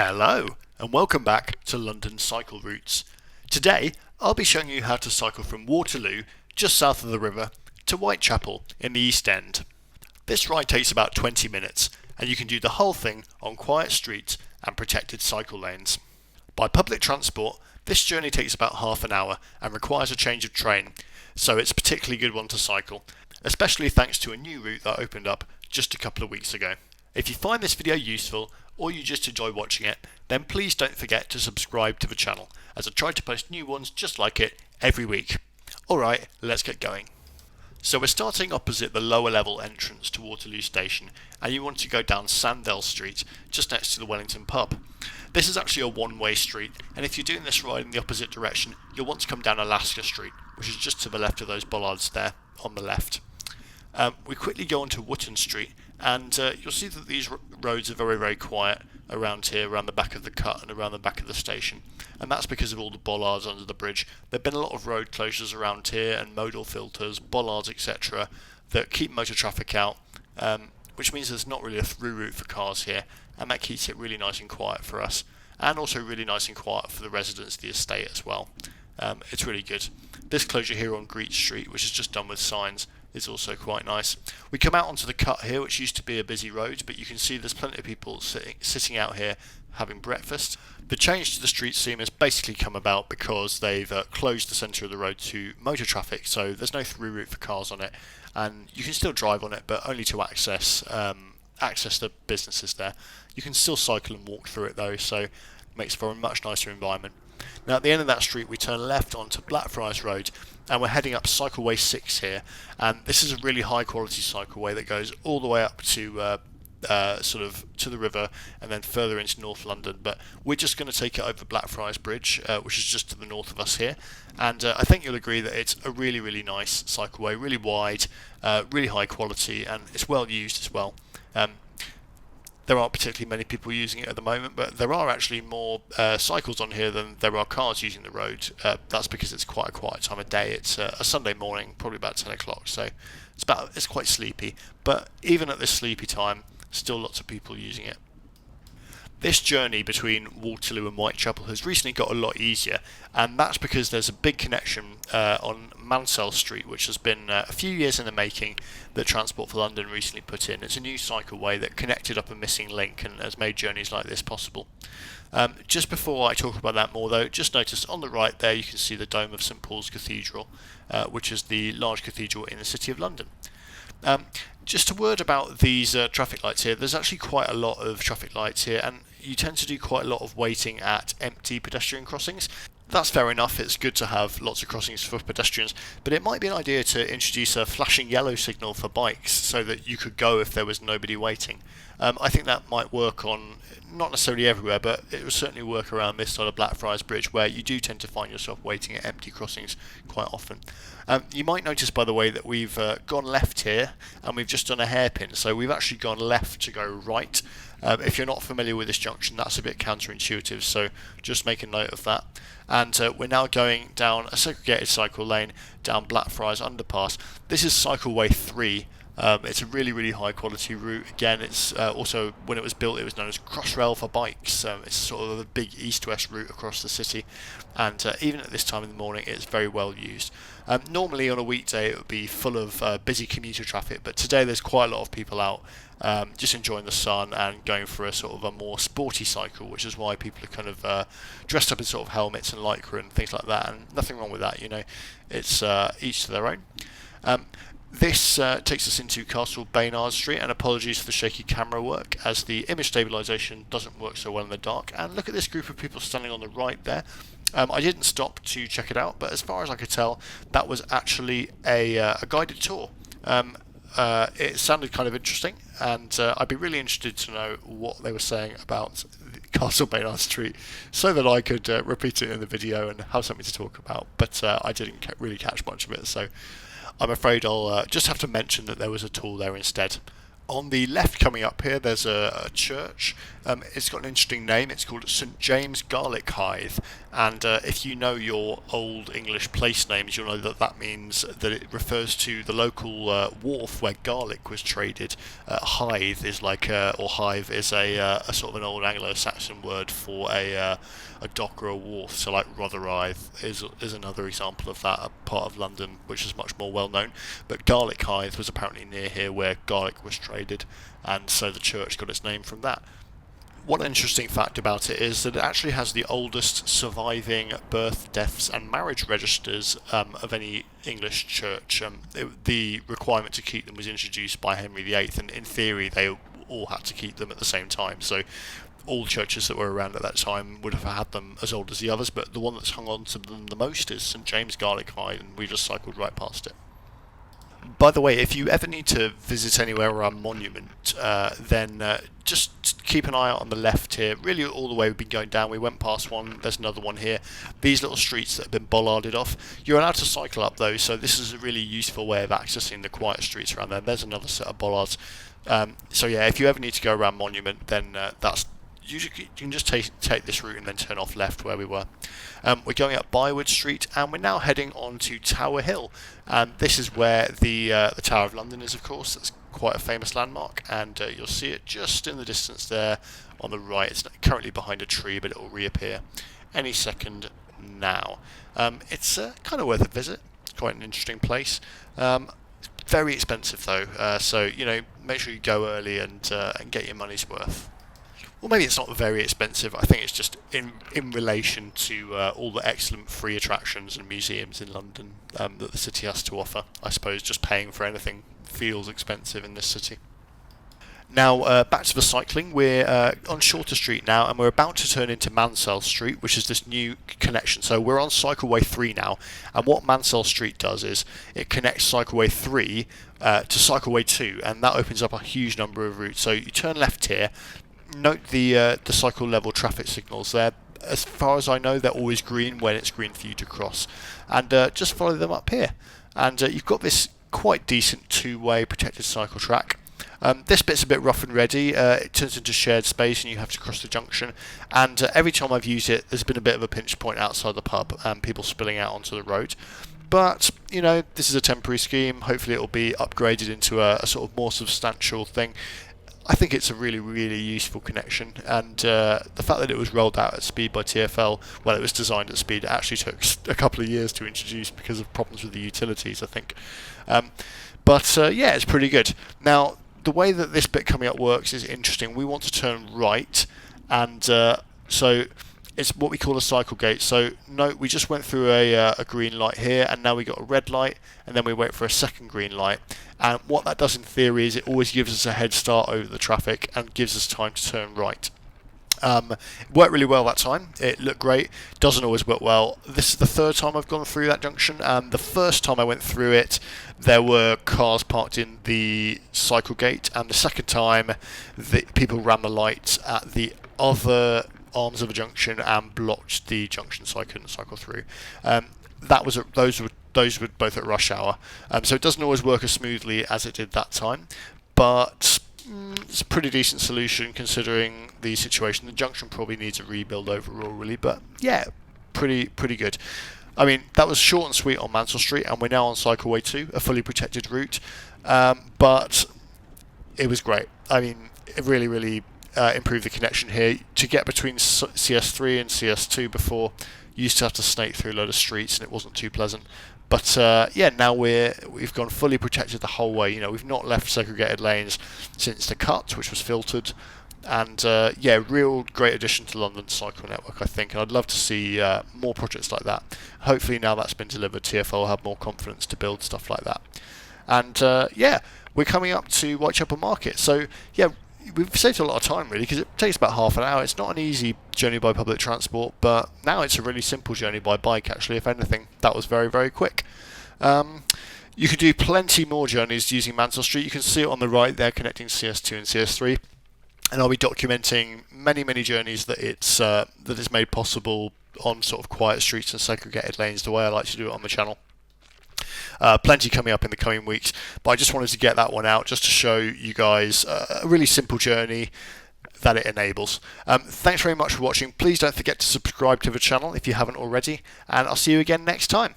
Hello and welcome back to London Cycle Routes. Today I'll be showing you how to cycle from Waterloo, just south of the river, to Whitechapel in the East End. This ride takes about 20 minutes and you can do the whole thing on quiet streets and protected cycle lanes. By public transport, this journey takes about half an hour and requires a change of train, so it's a particularly good one to cycle, especially thanks to a new route that opened up just a couple of weeks ago. If you find this video useful, or you just enjoy watching it, then please don't forget to subscribe to the channel, as I try to post new ones just like it every week. Alright, let's get going. So we're starting opposite the lower level entrance to Waterloo Station, and you want to go down Sandell Street, just next to the Wellington pub. This is actually a one-way street, and if you're doing this ride in the opposite direction, you'll want to come down Alaska Street, which is just to the left of those bollards there, on the left. We quickly go on to Wootton Street, and you'll see that these roads are very quiet around here, around the back of the cut and around the back of the station, and that's because of all the bollards under the bridge. There have been a lot of road closures around here and modal filters, bollards, etc. that keep motor traffic out, which means there's not really a through route for cars here, and that keeps it really nice and quiet for us, and also really nice and quiet for the residents of the estate as well. It's really good. This closure here on Greet Street, which is just done with signs, is also quite nice. We come out onto the cut here, which used to be a busy road, but you can see there's plenty of people sitting out here having breakfast. The change to the street seam has basically come about because they've closed the centre of the road to motor traffic, so there's no through route for cars on it, and you can still drive on it, but only to access the businesses there. You can still cycle and walk through it though, so it makes for a much nicer environment. Now at the end of that street we turn left onto Blackfriars Road, and we're heading up Cycleway 6 here, and this is a really high quality cycleway that goes all the way up to sort of to the river and then further into North London, but we're just going to take it over Blackfriars Bridge, which is just to the north of us here, and I think you'll agree that it's a really nice cycleway, really wide, really high quality, and it's well used as well. There aren't particularly many people using it at the moment, but there are actually more cycles on here than there are cars using the road. That's because it's quite a quiet time of day. It's a Sunday morning, probably about 10 o'clock, so it's quite sleepy. But even at this sleepy time, still lots of people using it. This journey between Waterloo and Whitechapel has recently got a lot easier, and that's because there's a big connection on Mansell Street, which has been a few years in the making, that Transport for London recently put in. It's a new cycleway that connected up a missing link and has made journeys like this possible. Just before I talk about that more though, just notice on the right there you can see the dome of St Paul's Cathedral, which is the large cathedral in the City of London. Just a word about these traffic lights here. There's actually quite a lot of traffic lights here, and you tend to do quite a lot of waiting at empty pedestrian crossings. That's fair enough, it's good to have lots of crossings for pedestrians, but it might be an idea to introduce a flashing yellow signal for bikes so that you could go if there was nobody waiting. I think that might work on, not necessarily everywhere, but it will certainly work around this side of Blackfriars Bridge, where you do tend to find yourself waiting at empty crossings quite often. You might notice, by the way, that we've gone left here and we've just done a hairpin, so we've actually gone left to go right. If you're not familiar with this junction, that's a bit counterintuitive, so just make a note of that. And we're now going down a segregated cycle lane down Blackfriars Underpass. This is Cycleway 3. It's a really high quality route. Again, it's also, when it was built, it was known as Crossrail for bikes. It's sort of a big east-west route across the city, and even at this time in the morning it's very well used. Normally on a weekday it would be full of busy commuter traffic, but today there's quite a lot of people out just enjoying the sun and going for a sort of a more sporty cycle, which is why people are kind of dressed up in sort of helmets and lycra and things like that, and nothing wrong with that, you know, it's each to their own. This takes us into Castle Baynard Street, and apologies for the shaky camera work as the image stabilisation doesn't work so well in the dark. And look at this group of people standing on the right there. I didn't stop to check it out, but as far as I could tell, that was actually a guided tour. It sounded kind of interesting, and I'd be really interested to know what they were saying about Castle Baynard Street, so that I could repeat it in the video and have something to talk about. But I didn't really catch much of it, so I'm afraid I'll just have to mention that there was a tool there instead. On the left coming up here there's a church. It's got an interesting name. It's called St James Garlic Hythe, And if you know your old English place names, you'll know that that means that it refers to the local wharf where garlic was traded. Hithe is like, or hive is a sort of an old Anglo-Saxon word for a dock or a wharf. So like Rotherhithe is another example of that, a part of London which is much more well known. But Garlic Hithe was apparently near here where garlic was traded, and so the church got its name from that. One interesting fact about it is that it actually has the oldest surviving birth, deaths, and marriage registers of any English church. The requirement to keep them was introduced by Henry VIII, and in theory they all had to keep them at the same time. So all churches that were around at that time would have had them as old as the others, but the one that's hung on to them the most is St James Garlic Hyde, and we just cycled right past it. By the way, if you ever need to visit anywhere around Monument, then just keep an eye out on the left here. Really, all the way we've been going down. We went past one. There's another one here. These little streets that have been bollarded off. You're allowed to cycle up those, so this is a really useful way of accessing the quiet streets around there. There's another set of bollards. So yeah, if you ever need to go around Monument, then you can just take this route and then turn off left where we were. We're going up Byward Street, and we're now heading on to Tower Hill. And this is where the Tower of London is, of course. That's quite a famous landmark, and you'll see it just in the distance there on the right. It's currently behind a tree, but it will reappear any second now. It's kind of worth a visit. It's quite an interesting place. Very expensive though, so make sure you go early and get your money's worth. Well, maybe it's not very expensive. I think it's just in relation to all the excellent free attractions and museums in London that the city has to offer. I suppose just paying for anything feels expensive in this city. Now, back to the cycling. We're on Shorter Street now, and we're about to turn into Mansell Street, which is this new connection. So we're on Cycleway 3 now, and what Mansell Street does is it connects Cycleway 3 to Cycleway 2, and that opens up a huge number of routes. So you turn left here. Note the cycle level traffic signals there. As far as I know, they're always green when it's green for you to cross, and just follow them up here. And you've got this quite decent two-way protected cycle track. This bit's a bit rough and ready. It turns into shared space, and you have to cross the junction. And every time I've used it, there's been a bit of a pinch point outside the pub, and people spilling out onto the road. But this is a temporary scheme. Hopefully, it will be upgraded into a sort of more substantial thing. I think it's a really, really useful connection, and the fact that it was rolled out at speed by TfL, well, it was designed at speed, it actually took a couple of years to introduce because of problems with the utilities, I think. But yeah, it's pretty good. Now, the way that this bit coming up works is interesting. We want to turn right, and so it's what we call a cycle gate. So note, we just went through a green light here, and now we got a red light, and then we wait for a second green light. And what that does in theory is it always gives us a head start over the traffic and gives us time to turn right. It worked really well that time. It looked great. Doesn't always work well. This is the third time I've gone through that junction, and the first time I went through it, there were cars parked in the cycle gate, and the second time, the people ran the lights at the other arms of a junction and blocked the junction, so I couldn't cycle through. Those were both at rush hour, so it doesn't always work as smoothly as it did that time, but it's a pretty decent solution considering the situation. The junction probably needs a rebuild overall, really, but yeah, pretty good. I mean, that was short and sweet on Mansell Street, and we're now on Cycleway 2, a fully protected route, but it was great. I mean, it really improved the connection here. To get between CS3 and CS2 before, you used to have to snake through a load of streets, and it wasn't too pleasant. But yeah, now we've gone fully protected the whole way. We've not left segregated lanes since the cut, which was filtered. And yeah, real great addition to London cycle network, I think. And I'd love to see more projects like that. Hopefully now that's been delivered, TfL will have more confidence to build stuff like that. And yeah, we're coming up to Whitechapel Market. So yeah, we've saved a lot of time really, because it takes about half an hour. It's not an easy journey by public transport, but now it's a really simple journey by bike actually. If anything, that was very quick. You could do plenty more journeys using Mansell Street. You can see it on the right there, connecting CS2 and CS3, and I'll be documenting many journeys that it's made possible on sort of quiet streets and segregated lanes, the way I like to do it on the channel. Plenty coming up in the coming weeks, but I just wanted to get that one out just to show you guys a really simple journey, that it enables. Thanks very much for watching. Please don't forget to subscribe to the channel if you haven't already, and I'll see you again next time.